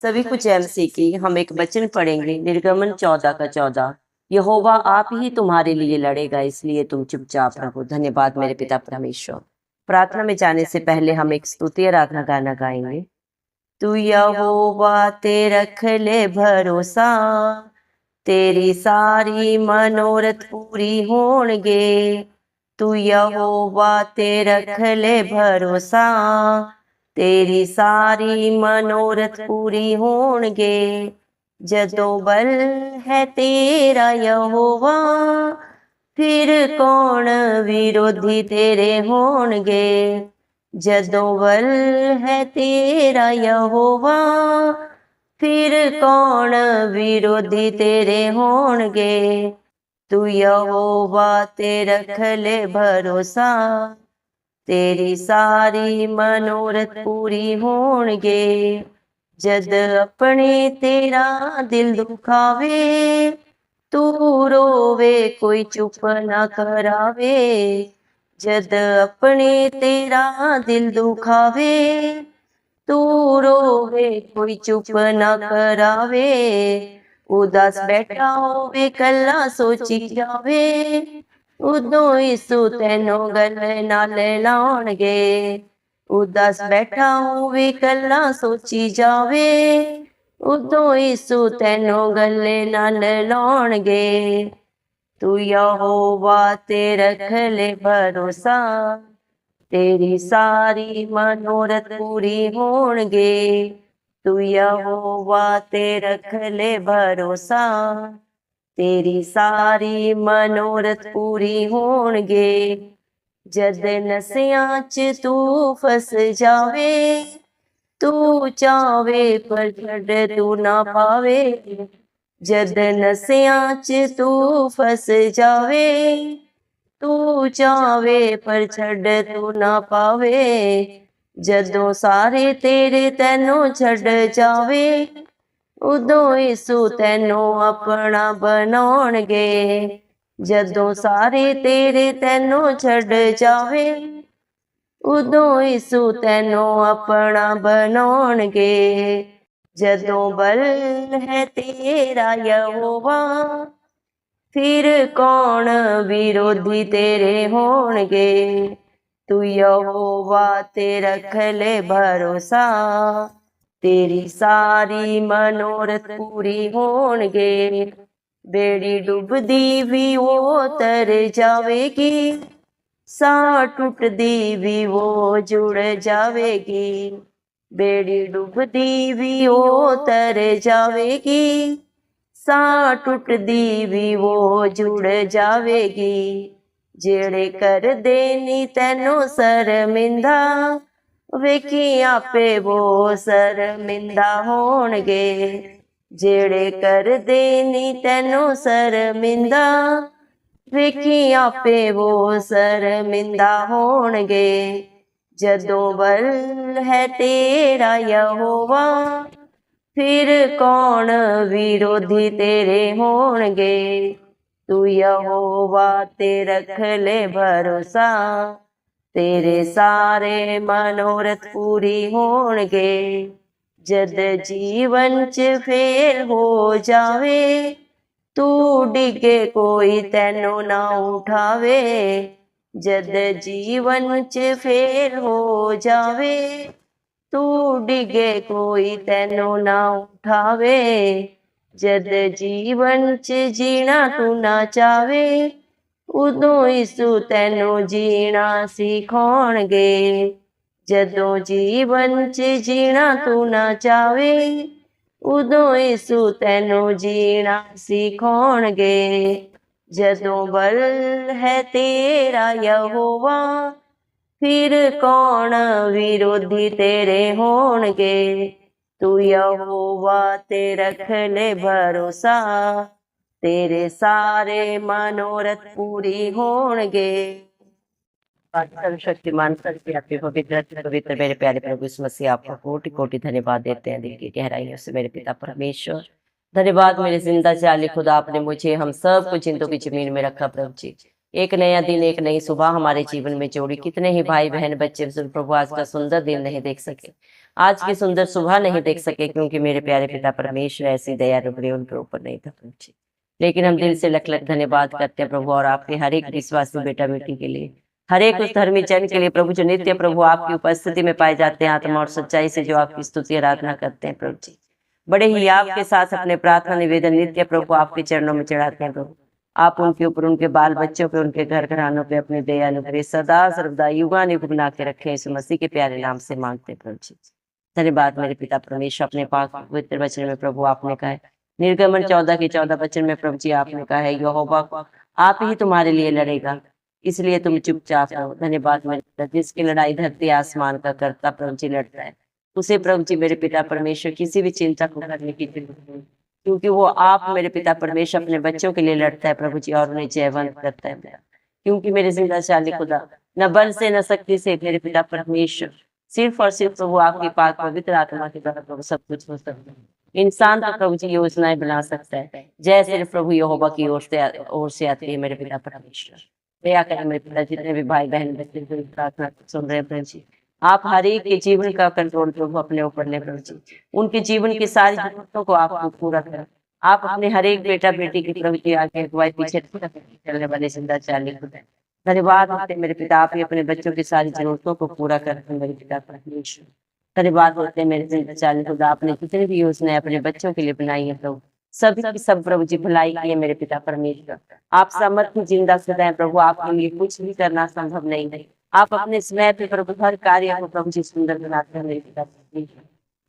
सभी कुछ एमसी की हम एक वचन पढ़ेंगे, निर्गमन 14 का 14। यहोवा आप ही तुम्हारे लिए लड़ेगा, इसलिए तुम चुपचाप रहो। धन्यवाद मेरे पिता परमेश्वर। प्रार्थना में जाने से पहले हम एक स्तुति आराधना गाना गाएंगे। तू यहोवा ते रख ले भरोसा, तेरी सारी मनोरथ पूरी होणगे। तू यहोवा ते रख ले भरोसा, तेरी सारी मनोरथ पूरी होणगे। जदों बल है तेरा यहोवा, फिर कौन विरोधी तेरे होणगे। जदों बल है तेरा यहोवा, फिर कौन विरोधी तेरे होणगे। तू यहोवा ते रख ले भरोसा, तेरी सारी मनोरथ पूरी होणगे। जद अपने तेरा दिल दुखावे, तू रोवे कोई चुप ना करावे। जद अपने तेरा दिल दुखावे, तू रोवे कोई चुप ना करावे। उदास बैठा होवे कल्ला सोची जावे, उदों यीशु तैनों गले नाल लाउणगे। उदास बैठा होवे कल्ला सोची जावे, उदों यीशु तैनों गले नाल लाउणगे। तू यहोवा ते रख ले भरोसा, तेरी सारी मनोरथ पूरी होणगे। तू यहोवा ते रख ले भरोसा, तेरी सारी मनोरथ पूरी होणगे। जद नसियां च तू फस जावे, तू चावे पर छड़ तू ना पावे। जद नसियां च तू फस जावे, तू चावे पर छड़ तू ना पावे। जदों सारे तेरे तैनों छड़ जावे, उदों यीशु तैनों अपना बनाउणगे। जदों सारे तेरे तैनों छड़ जावे, उदों यीशु तैनों अपना बनाउणगे। जदों बल है तेरा यहोवा, फिर कौन विरोधी तेरे होणगे। तू यहोवा ते रख ले भरोसा, तेरी सारी मनोरथ पूरी होणगे। बेड़ी डुबदी भी वो तर जावेगी, सा टूटदी भी वो जुड़ जावेगी। बेड़ी डुबदी भी वो तर जावेगी, सा टूटदी भी वो जुड़ जावेगी। जेड़े कर देनी तैनों शर्मिंदा, वेखी आपे वो शर्मिंदा होणगे। जेड़े कर देनी तैनों शर्मिंदा, वेखी आपे वो शर्मिंदा होणगे। जदों बल है तेरा यहोवा, फिर कौन विरोधी तेरे होणगे। तू यहोवा ते रख ले भरोसा, तेरे सारे मनोरथ पूरी होणगे। जद जीवन च फेल हो जावे, तू डिगे कोई तैनों ना उठावे। जद जीवन च फेल हो जावे, तू डिगे कोई तैनों ना उठावे। जद जीवन च जीना तू ना चावे, उदों यीशु तैनों जीना सिखाउणगे। जदों जीवन च जीना तू ना चावे, उदों यीशु तैनों जीना सिखाउणगे। जदों बल है तेरा यहोवा, फिर कौन विरोधी तेरे होणगे। तू यहोवा ते रख ले भरोसा, तेरे सारे मनोरथ पूरी होणगे। सर्वशक्तिमान सर्वव्यापी पवित्र पवित्र मेरे प्यारे प्रभु यीशु मसीह, आपको कोटि कोटि धन्यवाद देते हैं दिल की गहराइयों से मेरे पिता परमेश्वर। धन्यवाद मेरे जिंदा जाली खुदा, आपने मुझे हम सब को जिंदों की जमीन में रखा प्रभु जी। एक नया दिन, एक नई सुबह हमारे जीवन में जोड़ी। कितने ही भाई बहन बच्चे बुजुर्ग प्रभु आज का सुंदर दिन नहीं देख सके, आज की सुंदर सुबह नहीं देख सके, क्योंकि मेरे प्यारे पिता परमेश्वर ऐसी दया रुबरी उनके ऊपर नहीं था प्रभु जी। लेकिन हम दिल से लख लख धन्यवाद करते हैं प्रभु, और आपके हर एक विश्वासी बेटा बेटी के लिए, हर एक उस धर्मी जन के लिए प्रभु, जो नित्य प्रभु आपकी उपस्थिति में पाए जाते हैं, आत्मा और सच्चाई से जो आपकी स्तुति आराधना करते हैं प्रभु जी। बड़े ही आपके साथ अपने प्रार्थना निवेदन नित्य प्रभु आपके चरणों में चढ़ाते हैं प्रभु। आप उनके ऊपर, उनके बाल बच्चों पे, उनके घर घरानों पे अपने दया अनुग्रह सदा सर्वदा युगानुयुग बना के रखे, यीशु मसीह के प्यारे नाम से मांगते हैं प्रभु जी। धन्यवाद मेरे पिता परमेश्वर, अपने पाक पवित्र वचन में प्रभु आपने कहा है, निर्गमन 14 के 14 वचन में प्रभु जी आपने कहा है, यहोवा आप ही तुम्हारे लिए लड़ेगा, इसलिए तुम चुपचाप रहो। धन्यवाद मेरे पिता, जिसकी लड़ाई धरती आसमान का करता प्रभु जी लड़ता है, उसे प्रभु जी मेरे पिता परमेश्वर किसी भी चिंता को करने की जरूरत नहीं, क्योंकि वो आप मेरे पिता परमेश्वर अपने बच्चों के लिए लड़ता है प्रभु जी, और उन्हें जयवंत करता है। क्योंकि मेरे जिंदा शाली खुदा न बल से न शक्ति से मेरे पिता परमेश्वर, सिर्फ और सिर्फ प्रभु आपकी पाक पवित्र आत्मा के द्वारा प्रभु सब कुछ हो सकता है। इंसान तो प्रभु जी योजनाएं बना सकता है, जय सिर्फ प्रभु यहोवा की ओर से आती है मेरे पिता परमेश्वर। दया करें मेरे पिता, जितने भी भाई बहन बच्चे प्रार्थना सुन रहे हैं प्रभु जी, आप हर एक के जीवन का कंट्रोल प्रभु अपने ऊपर ले प्रभु जी, उनके जीवन की सारी जरूरतों को आप पूरा करें। आप अपने हर एक बेटा बेटी की प्रभु जी आगे अगुवाई पीछे चलने वाले जिंदा चाली खुदा, धन्यवाद होते मेरे पिता, आप ही अपने बच्चों की सारी जरूरतों को पूरा करते हैं मेरे पिता परमेश्वर। धन्यवाद होते हैं मेरे जिंदा चाली खुदा, आपने जितनी भी योजनाएं अपने बच्चों के लिए बनाई है प्रभु, सभी की सब प्रभु जी भलाई की है मेरे पिता परमेश्वर। आप सामर्थ्य जिंदा सदा है प्रभु, आपके लिए कुछ भी करना संभव नहीं। आप अपने समय पे प्रभु हर कार्य को प्रभु जी सुंदर बनाते हैं मेरे पिता परमेश्वर।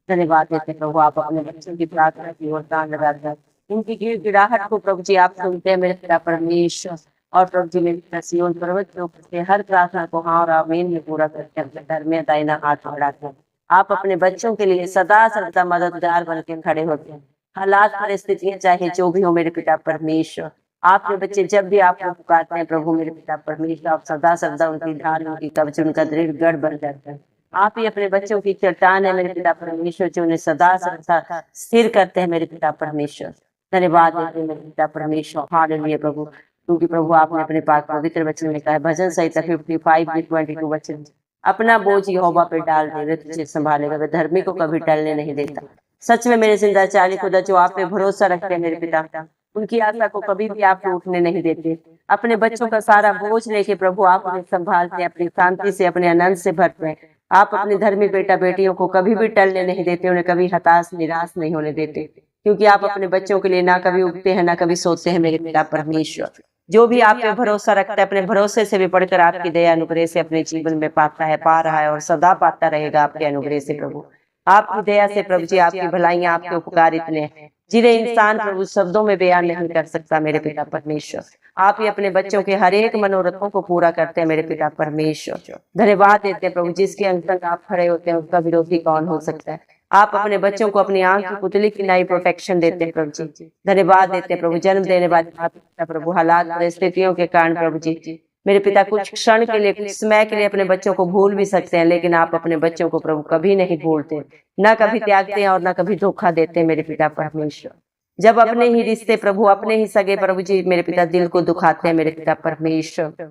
धन्यवाद देते हैं प्रभु, आप अपने बच्चों की प्रार्थना की ओर कान लगाते हैं, उनकी गिड़गिड़ाहट को प्रभु जी आप सुनते हैं मेरे पिता परमेश्वर। और प्रभु जी मेरी सिय्योन पर्वत के ऊपर से हर प्रार्थना को हाँ और आमीन में पूरा करके अपने घर में दाहिना हाथ बढ़ाते हैं। आप अपने बच्चों के लिए सदा सर्वदा मददगार बन के खड़े होते हैं, हालात परिस्थितियां चाहे जो भी हो मेरे पिता परमेश्वर। आपके बच्चे जब भी आपको पुकारते हैं प्रभु मेरे पिता परमेश्वर, आप सदा सर्वदा उनकी ढाल, उनकी कवच, उनका दृढ़ गढ़ बन जाता है। आप ही अपने बच्चों की चट्टान है मेरे पिता परमेश्वर, जो उन्हें सदा सर्वदा स्थिर करते हैं मेरे पिता परमेश्वर। धन्यवाद देते हैं मेरे पिता परमेश्वर, हालेलुया प्रभु, क्योंकि प्रभु आपने अपने पाक पवित्र वचन में कहा है, भजन संहिता 55:22 वचन, अपना बोझ यहोवा पे डाल दे, वे तुझे संभालेगा, वे धर्मी को कभी टलने नहीं देता। सच में मेरे जिंदा चाली खुदा, जो आप पे भरोसा रखते हैं मेरे पिता, उनकी आशा को कभी भी आप उठने नहीं देते। अपने बच्चों का सारा बोझ लेके प्रभु आप उन्हें संभालते हैं, अपनी शांति से, अपने आनंद से भरते हैं। आप अपने धर्मी बेटा बेटियों को कभी भी टलने नहीं देते, उन्हें कभी हताश निराश नहीं होने देते, क्योंकि आप अपने बच्चों के लिए ना कभी उगते हैं ना कभी सोते हैं मेरे पिता परमेश्वर। जो भी आप पे भरोसा रखता है, अपने भरोसे से भी बढ़कर आपकी दया अनुग्रह से अपने जीवन में पाता है, पा रहा है और सदा पाता रहेगा आपके अनुग्रह से प्रभु। आपकी दया से प्रभु जी आपकी भलाइयां, आपके उपकार इतने हैं जिन्हें इंसान प्रभु शब्दों में बयान नहीं कर सकता मेरे पिता परमेश्वर। आप ही अपने बच्चों के हर एक मनोरथों को पूरा करते हैं मेरे पिता परमेश्वर। धन्यवाद देते हैं प्रभु, जिसके अंत आप खड़े होते हैं उसका विरोधी कौन हो सकता है। आप अपने बच्चों को अपनी आंख की पुतली की नई प्रोटेक्शन देते हैं प्रभु जी। धन्यवाद देते हैं प्रभु, जन्म देने वाले माता प्रभु हालात परिस्थितियों के कारण प्रभु जी मेरे पिता कुछ क्षण के लिए, कुछ समय के लिए अपने बच्चों को भूल भी सकते हैं, लेकिन आप अपने बच्चों को प्रभु कभी नहीं भूलते, न कभी त्यागते हैं और न कभी धोखा देते हैं मेरे पिता परमेश्वर। जब अपने ही रिश्ते प्रभु, अपने ही सगे प्रभु जी मेरे पिता दिल को दुखाते हैं मेरे पिता परमेश्वर,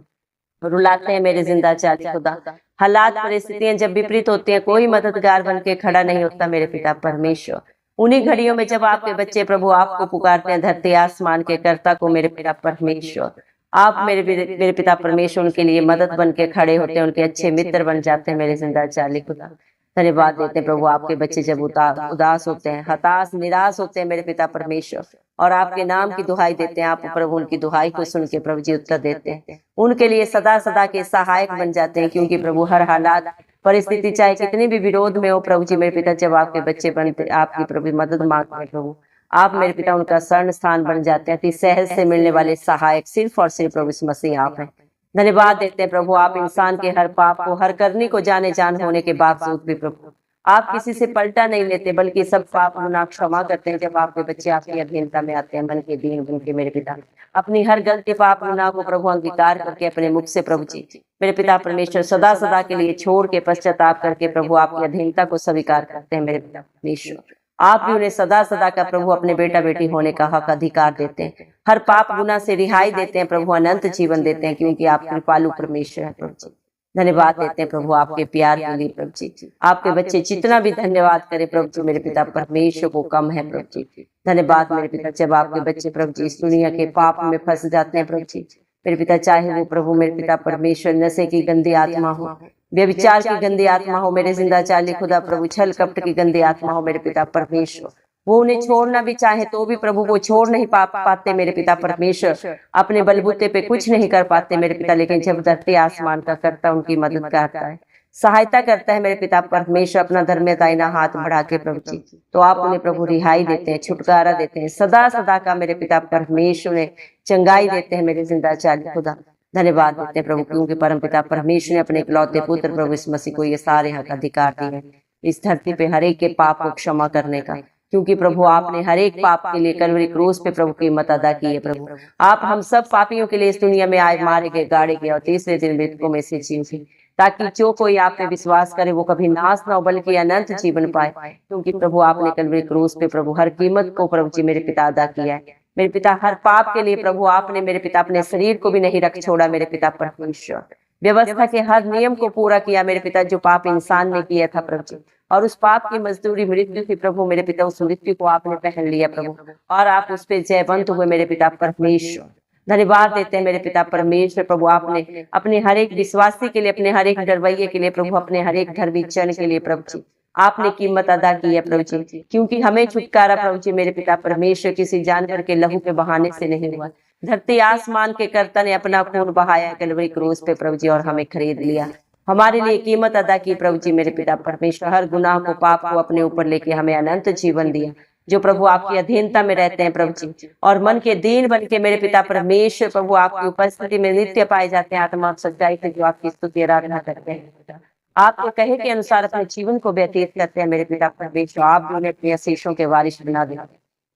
रुलाते हैं मेरे जिंदा चाली खुदा। हालात परिस्थितियां जब विपरीत होती हैं, कोई मददगार बन के खड़ा नहीं होता मेरे पिता परमेश्वर। उन्हीं घड़ियों में जब आपके बच्चे प्रभु आपको पुकारते हैं, धरती आसमान के कर्ता को मेरे पिता परमेश्वर, आप मेरे पिता परमेश्वर उनके लिए मदद बन के खड़े होते हैं, उनके अच्छे मित्र बन जाते हैं मेरे जिंदा चाली खुदा। धन्यवाद देते हैं प्रभु, आपके बच्चे जब उदास होते हैं, हताश निराश होते हैं मेरे पिता परमेश्वर, और आपके नाम की दुहाई देते हैं, आप प्रभु उनकी दुहाई को सुन के प्रभु जी उत्तर देते हैं, उनके लिए सदा सदा के सहायक बन जाते हैं। क्योंकि प्रभु हर हालात परिस्थिति चाहे कितनी भी विरोध में हो प्रभु जी मेरे पिता, जब आपके बच्चे बनते आपकी प्रभु मदद मांगते हैं प्रभु, आप मेरे पिता उनका शरण स्थान बन जाते हैं। सहज से मिलने वाले सहायक सिर्फ और सिर्फ प्रभु मसीह आप हैं। धन्यवाद देते हैं प्रभु, आप इंसान के हर पाप को, हर करनी को जाने जान होने के बावजूद भी प्रभु आप किसी से पलटा नहीं लेते, बल्कि सब पाप गुनाह क्षमा करते हैं। जब आपके बच्चे आपकी अधीनता में आते हैं, मन के दीन बन के मेरे पिता अपनी हर गलती पाप गुनाह को प्रभु अंगीकार करके अपने मुख से प्रभु जी मेरे पिता परमेश्वर सदा सदा के लिए छोड़ के पश्चाताप करके प्रभु आपकी अधीनता को स्वीकार करते हैं मेरे पिता परमेश्वर। आप भी उन्हें सदा सदा का प्रभु अपने बेटा बेटी होने का हक अधिकार देते हैं, हर पाप गुनाह से रिहाई देते हैं प्रभु, अनंत जीवन देते हैं, क्योंकि आप कृपालु परमेश्वर है प्रभु जी। धन्यवाद देते हैं प्रभु आपके प्यार के लिए प्रभु जी। आपके बच्चे जितना भी धन्यवाद करे प्रभु जी मेरे पिता परमेश्वर को कम है प्रभु जी। धन्यवाद मेरे पिता, जब आपके बच्चे प्रभु जी इस दुनिया के पाप में फंस जाते हैं प्रभु जी मेरे पिता, चाहे वो प्रभु मेरे पिता परमेश्वर नशे की गंदी आत्मा हो, व्यभिचार की गंदी आत्मा हो मेरे जिंदा चाली खुदा प्रभु, छल कपट की गंदी आत्मा हो मेरे पिता परमेश्वर, वो उन्हें छोड़ना भी चाहे तो भी प्रभु वो छोड़ नहीं पाते मेरे पिता परमेश्वर, अपने बलबूते पे कुछ नहीं कर पाते मेरे पिता, लेकिन जब धरती आसमान का करता उनकी मदद करता है, सहायता करता है मेरे पिता परमेश्वर, अपना धर्म दाहिना हाथ बढ़ा के प्रभु जी, तो आप उन्हें प्रभु रिहाई देते हैं, छुटकारा देते हैं, सदा सदा का मेरे पिता परमेश्वर उन्हें चंगाई देते हैं मेरे जिंदा चाली खुदा। धन्यवाद देते हैं प्रभु, क्योंकि परम पिता परमेश्वर ने अपने इकलौते पुत्र प्रभु इस मसीह को ये सारे हक अधिकार दिए हैं इस धरती पे हर एक के पाप को क्षमा करने का, क्योंकि प्रभु आपने हर एक पाप के लिए कलवरी क्रूस पे प्रभु कीमत अदा की है प्रभु। आप हम सब पापियों के लिए इस दुनिया में आए, मारे गए, गाड़े गए और तीसरे दिन मृतकों में से जी उठे, ताकि जो कोई आप पे विश्वास करे वो कभी नाश ना हो बल्कि अनंत जीवन पाए, क्योंकि प्रभु आपने कलवरी क्रूस पे प्रभु हर कीमत को प्रभु जी मेरे पिता अदा किया है मेरे पिता। हर पाप के लिए प्रभु आपने मेरे पिता अपने शरीर को भी नहीं रख छोड़ा मेरे पिता परमेश्वर, व्यवस्था के हर नियम को पूरा किया मेरे पिता जो पाप इंसान ने किया था प्रभु जी, और उस पाप की मजदूरी मृत्यु थी प्रभु मेरे पिता, उस मृत्यु को आपने पहन लिया प्रभु, और आप उस पे जयवंत हुए मेरे पिता परमेश्वर। धन्यवाद देते हैं मेरे पिता परमेश्वर प्रभु, आपने अपने हर एक विश्वासी के लिए, अपने हर एक डरवैये के लिए प्रभु, अपने हर एक धर्मी जन के लिए प्रभु जी आपने कीमत अदा की है प्रभु जी, क्योंकि हमें छुटकारा प्रभु जी मेरे पिता परमेश्वर किसी जानवर के लहू के बहाने से नहीं हुआ, धरती आसमान के कर्ता ने अपना खून बहाया कलवरी क्रूस पे प्रभु जी, और हमें खरीद लिया, हमारे लिए कीमत अदा की प्रभु जी मेरे पिता परमेश्वर, हर गुनाह को पाप को अपने ऊपर लेके हमें अनंत जीवन दिया, जो प्रभु आपकी अधीनता में रहते हैं प्रभु जी, और मन के दीन बन के मेरे पिता परमेश्वर प्रभु आपकी उपस्थिति में नित्य पाए जाते हैं, आत्मा सच्चाई से जो आपकी स्तुति आराधना करते हैं, आपके कहे के अनुसार अपने जीवन को व्यतीत करते हैं मेरे पिता परमेश्वर, आप भी उन्हें अपने आशीषों के वारिस बना दें।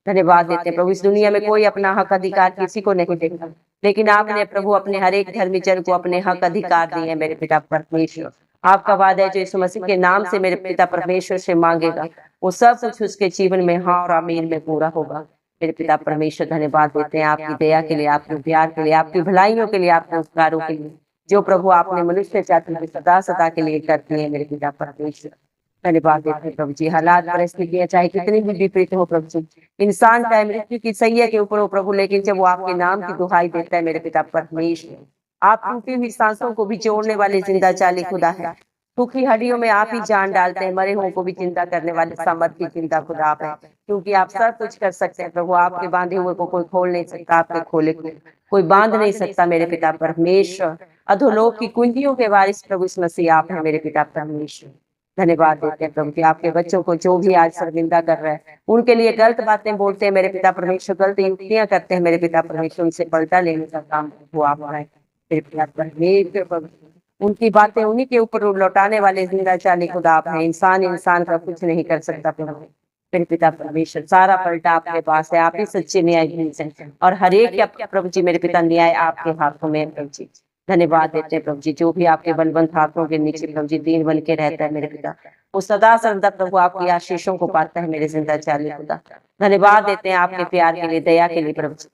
धन्यवाद देते हैं प्रभु, इस दुनिया में कोई अपना हक अधिकार किसी को नहीं देगा, लेकिन आपने प्रभु अपने हर एक धर्मी जन को अपने हक अधिकार दिए हैं मेरे पिता परमेश्वर। आपका वादा है जो यीशु मसीह के नाम से मेरे पिता परमेश्वर से मांगेगा वो सब कुछ उसके जीवन में हाँ और आमीन में पूरा होगा मेरे पिता परमेश्वर। धन्यवाद देते हैं आपकी दया के लिए, आपके प्यार के लिए, आपकी भलाइयों के लिए, आपके उपकारों के लिए, जो प्रभु आपने मनुष्य जाति में सदा सदा के लिए करती है मेरे पिता परमेश्वर। धन्यवाद देते हैं प्रभु जी, हालात परिस्थितियां चाहे कितनी भी विपरीत हो प्रभु जी, इंसान चाहे मृत्यु की सैया के ऊपर हो प्रभु, लेकिन जब वो आपके नाम की दुहाई देता है मेरे पिता परमेश्वर, आप टूटी हुई सांसों को भी जोड़ने वाले जिंदा चाली खुदा है, सूखी हड्डियों में आप ही जान डालते हैं, मरे हुओं को भी जिंदा करने वाले सामर्थ्य जिंदा खुदा आप है, क्योंकि आप सब कुछ कर सकते हैं प्रभु। आपके बांधे हुए को कोई खोल नहीं सकता, आपके खोले को कोई बांध नहीं सकता मेरे पिता परमेश्वर। अधोलोक की कुंजियों के वारिस प्रभु यीशु मसीह आप है मेरे पिता परमेश्वर। धन्यवाद देते हैं प्रभु कि आपके बच्चों को जो भी आज शर्मिंदा कर रहे हैं, उनके लिए गलत बातें बोलते हैं मेरे पिता परमेश्वर, गलत युक्तियां करते हैं मेरे पिता परमेश्वर, उनसे पलटा लेने का काम वो आप है मेरे पिता परमेश्वर। उनकी बातें उन्हीं के ऊपर लौटाने वाले जिंदा चाली खुदा आप है। इंसान का कुछ नहीं कर सकता प्रभु मेरे पिता परमेश्वर, सारा पलटा आपके पास है, आप ही सच्चे न्यायाधीश हैं, और हर एक का प्रभु जी मेरे पिता न्याय आपके हाथों में प्रभु जी। धन्यवाद देते हैं प्रभु जी, जो भी आपके बलवंत हाथों के नीचे प्रभु जी दीन बन के रहता है मेरे पिता, वो सदा सर्वदा प्रभु आपकी आशीषों को पाता है मेरे जिंदा चाली खुदा। धन्यवाद देते हैं आपके प्यार के लिए, दया के लिए प्रभु जी।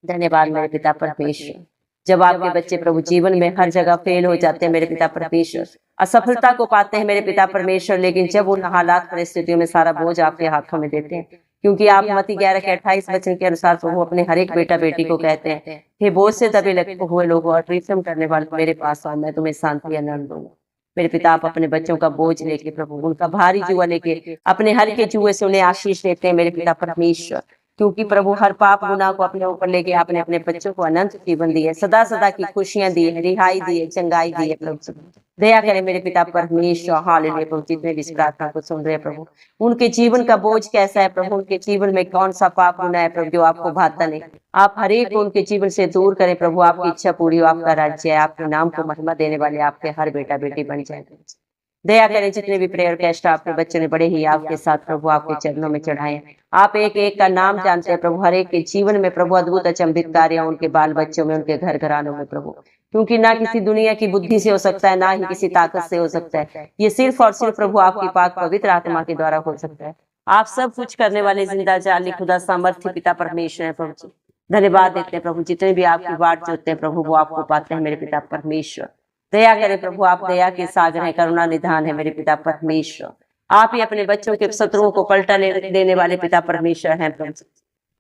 धन्यवाद मेरे पिता परमेश्वर, जब आपके बच्चे प्रभु जीवन में हर जगह फेल हो जाते हैं मेरे पिता परमेश्वर, असफलता को पाते हैं मेरे पिता परमेश्वर, लेकिन जब उन हालात परिस्थितियों में सारा बोझ आपके हाथों में देते हैं, क्योंकि आप मत्ती 11 के 28 वचन के अनुसार प्रभु अपने हर एक बेटा बेटी को कहते हैं, हे बोझ से दबे लगे हुए लोगों और परिश्रम करने वाले मेरे पास आओ, मैं तुम्हें शांति आनंद दूंगा। मेरे पिता आप अपने बच्चों का बोझ लेके प्रभु, उनका भारी जुआ लेके अपने हल्के जुए से उन्हें आशीष देते हैं मेरे पिता परमेश्वर, क्योंकि प्रभु हर पाप गुनाह को अपने ऊपर लेके आपने अपने बच्चों को अनंत जीवन दी है, सदा सदा की खुशियां दी है, रिहाई दी है, चंगाई दी है प्रभु। दया करें मेरे पिता परमेश्वर। हालेलुया प्रभु, जितने भी इस प्रार्थना को सुन रहे हैं प्रभु, उनके जीवन का बोझ कैसा है प्रभु, उनके जीवन में कौन सा पाप गुनाह है प्रभु जो आपको भाता नहीं, आप हर एक को उनके जीवन से दूर करें प्रभु। आपकी इच्छा पूरी हो, आपका राज्य है, आपके नाम को महिमा देने वाले आपके हर बेटा बेटी बन जाए। दया करें जितने भी प्रेयर कैस्ट आपके बच्चों ने बड़े ही आपके साथ प्रभु आपके चरणों में चढ़ाए, आप एक एक का नाम जानते हैं प्रभु, हर एक के जीवन में प्रभु अद्भुत अचंभित कार्य उनके बाल बच्चों में, उनके घर घरानों में प्रभु, क्योंकि ना किसी दुनिया की बुद्धि से हो सकता है, ना ही किसी ताकत से हो सकता है, ये सिर्फ और सिर्फ प्रभु आपकी पाक पवित्र आत्मा के द्वारा हो सकता है। आप सब कुछ करने वाले जिंदा जाली खुदा सामर्थ्य पिता परमेश्वर है प्रभु जी। धन्यवाद देते हैं प्रभु, जितने भी आपकी बाट जोते हैं प्रभु वो आपको पाते हैं मेरे पिता परमेश्वर। दया करें प्रभु, आप दया के सागर हैं, करुणा निधान है मेरे पिता परमेश्वर। आप ही अपने बच्चों के शत्रुओं को पलटा देने वाले पिता परमेश्वर हैं प्रभु।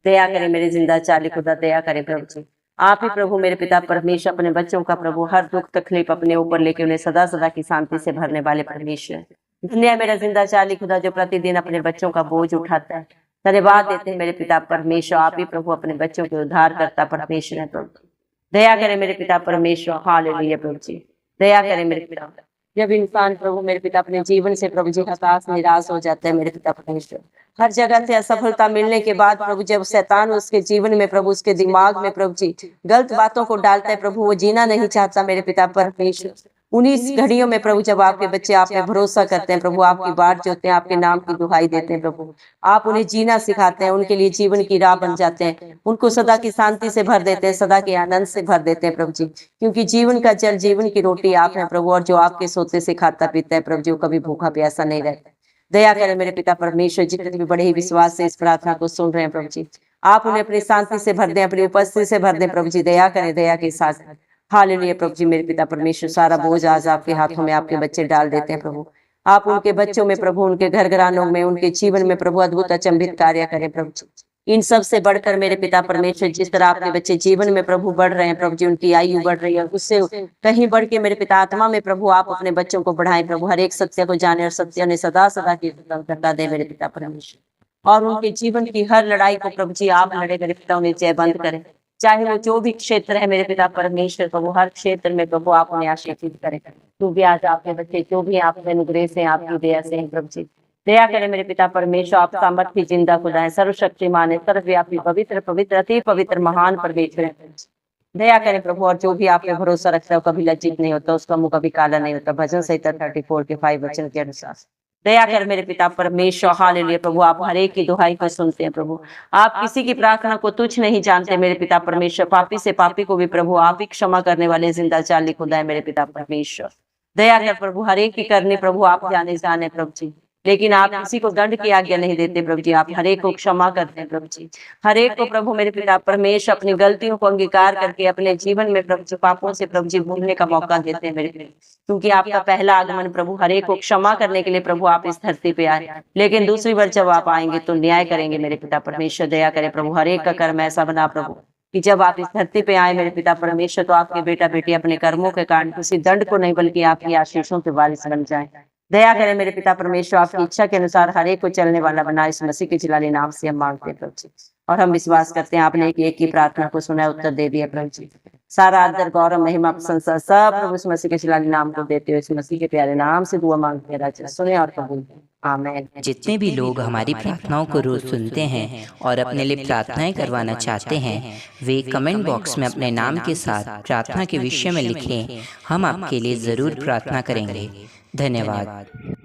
दया करें मेरे जिंदा चाली खुदा, दया करें प्रभु जी। आप ही प्रभु मेरे पिता परमेश्वर अपने बच्चों का प्रभु हर दुख तकलीफ अपने ऊपर लेके उन्हें सदा सदा की शांति से भरने वाले परमेश्वर। धन्य मेरा जिंदा चाली खुदा जो प्रतिदिन अपने बच्चों का बोझ उठाता है। धन्यवाद देते हैं मेरे पिता परमेश्वर, आप ही प्रभु अपने बच्चों के उद्धार करता परमेश्वर है प्रभु। दया करें मेरे पिता परमेश्वर, हालेलुया प्रभु जी। दया करें मेरे पिता। जब इंसान प्रभु मेरे पिता अपने जीवन से प्रभु जी हताश निराश हो जाता है मेरे पिता परमेश्वर, हर जगह से असफलता मिलने के बाद प्रभु जब शैतान उसके जीवन में प्रभु उसके दिमाग में प्रभु जी गलत बातों को डालता है प्रभु, वो जीना नहीं चाहता मेरे पिता परमेश्वर। उन्हीं घड़ियों में प्रभु जब आपके बच्चे आप पे भरोसा करते हैं प्रभु, आपकी बाट जोते हैं, आपके नाम की दुहाई देते हैं प्रभु, आप उन्हें जीना सिखाते हैं, उनके लिए जीवन की राह बन जाते हैं, उनको सदा की शांति से भर देते हैं, सदा के आनंद से भर देते हैं प्रभु जी। क्योंकि जीवन का जल, जीवन की रोटी आप हैं प्रभु, और जो आपके सोते से खाता पीता है प्रभु जी, वो कभी भूखा प्यासा नहीं रहता। दया करें मेरे पिता परमेश्वर, जितने भी बड़े ही विश्वास से इस प्रार्थना को सुन रहे हैं प्रभु जी, आप उन्हें अपनी शांति से भर दें, अपनी उपस्थिति से भर दें प्रभु जी। दया करें, दया के साथ हालेलुया प्रभु जी। मेरे पिता परमेश्वर, सारा बोझ आज आपके हाथों में आपके बच्चे डाल देते हैं प्रभु। आप उनके बच्चों में प्रभु, उनके घर घरानों में, उनके जीवन में प्रभु अद्भुत अचंभित कार्य करें प्रभु जी। इन सब से बढ़कर मेरे पिता परमेश्वर, जिस तरह आपके बच्चे जीवन में प्रभु बढ़ रहे हैं प्रभु जी, उनकी आयु बढ़ रही है, उससे कहीं बढ़ के मेरे पिता आत्मा में प्रभु आप अपने बच्चों को बढ़ाएं प्रभु, हर एक सत्य को जाने और सत्य ने सदा सदा की करता दे मेरे पिता परमेश्वर। और उनके जीवन की हर लड़ाई को प्रभु जी आप लड़े मेरे पिता, उन्हें जयबंद करें, चाहे वो जो भी क्षेत्र है मेरे पिता परमेश्वर प्रभु, हर क्षेत्र में प्रभु आप उन्हें आशीषित करें। तो भी आज आपके बच्चे जो भी आपके अनुग्रह से, आपकी दया से हैं प्रभु जी, दया करें मेरे पिता परमेश्वर। आप सामर्थ्य जिंदा खुदा है, सर्वशक्तिमान है, सर्वव्यापी, पवित्र पवित्र अति पवित्र महान परमेश्वर है। दया करें प्रभु, और जो भी आप पे भरोसा रखता है कभी लज्जित नहीं होता, उसका मुंह कभी काला नहीं होता, भजन संहिता 34 के 5 वचन के अनुसार। दया कर मेरे पिता परमेश्वर, हालेलुया प्रभु। आप हर एक की दुहाई को सुनते हैं प्रभु, आप किसी की प्रार्थना को तुच्छ नहीं जानते मेरे पिता परमेश्वर। पापी से पापी को भी प्रभु आप ही क्षमा करने वाले जिंदा चाली खुदा है मेरे पिता परमेश्वर। दया कर प्रभु, हर एक की करनी प्रभु आप जाने प्रभु जी, लेकिन आप किसी को दंड की आज्ञा नहीं देते प्रभु जी, आप हर एक को क्षमा करते हैं प्रभु जी। हर एक को प्रभु मेरे पिता परमेश्वर अपनी गलतियों को अंगीकार करके अपने जीवन में प्रभु जी पापों से प्रभु जी भूलने का मौका देते हैं मेरे पिता, क्योंकि आपका पहला आगमन प्रभु हर एक को क्षमा करने के लिए प्रभु आप इस धरती पे आए, लेकिन दूसरी बार जब आप आएंगे तो न्याय करेंगे मेरे पिता परमेश्वर। दया करें प्रभु, हर एक का कर्म ऐसा बना प्रभु कि जब आप इस धरती पे आए मेरे पिता परमेश्वर, तो आपके बेटा बेटी अपने कर्मों के कारण किसी दंड को नहीं बल्कि आपकी आशीषों के वारिस बन जाए। दया करें मेरे पिता परमेश्वर, आपकी इच्छा के अनुसार हर एक को चलने वाला बना, इस मसीह के जलाली नाम से हम मांगते हैं प्रभु जी। और हम विश्वास करते हैं आपने एक की प्रार्थना को सुना, उत्तर दे दिया प्रभु जी। सारा आदर गौरव महिमा प्रशंसा सब प्रभु इस मसीह के जलाली नाम को देते हुए इस मसीह के प्यारे नाम से दुआ मांगते हैं, राजा सुने और कबूल करें, आमीन। जितने भी लोग हमारी प्रार्थनाओं को रोज सुनते हैं और अपने लिए प्रार्थनाएं करवाना चाहते हैं, वे कमेंट बॉक्स में अपने नाम के साथ प्रार्थना के विषय में लिखें, हम आपके लिए जरूर प्रार्थना करेंगे। धन्यवाद।